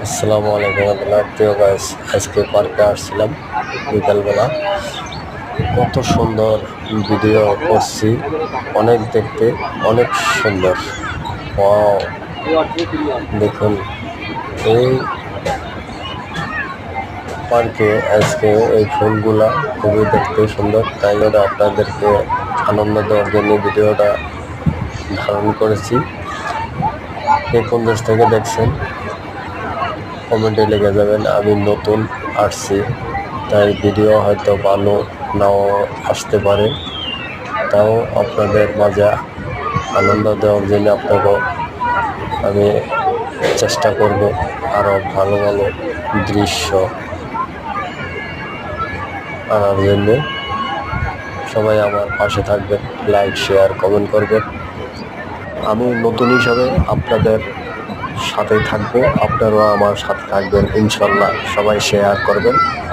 আসসালামু আলাইকুম রহমতুল্লাহ। প্রিয় গাইস, আজকে পার্কে আসছিলাম বিকালবেলা। কত সুন্দর ভিডিও করছি, অনেক দেখতে অনেক সুন্দর। ওয়াও, দেখুন এই পার্কে আজকে এই ফুলগুলা খুবই দেখতে সুন্দর, তাই আপনাদেরকে আনন্দ দেওয়ার জন্য ভিডিওটা ধারণ করেছি। কে কোন দেশ থেকে দেখছেন কমেন্টে লিখে যাবেন। আমি নতুন আসছি, তাই ভিডিও হয়তো ভালো নাও আসতে পারে, তাও আপনাদের মাঝে আনন্দ দেওয়ার জন্য আপনাকেও আমি চেষ্টা করব আরও ভালো ভালো দৃশ্য আনার জন্য। সবাই আমার পাশে থাকবেন, লাইক শেয়ার কমেন্ট করবেন। আমি নতুন হিসাবে আপনাদের সাথে থাকবো, আপনারাও আমার সাথে থাকবেন ইনশাল্লাহ। সবাই শেয়ার করবেন।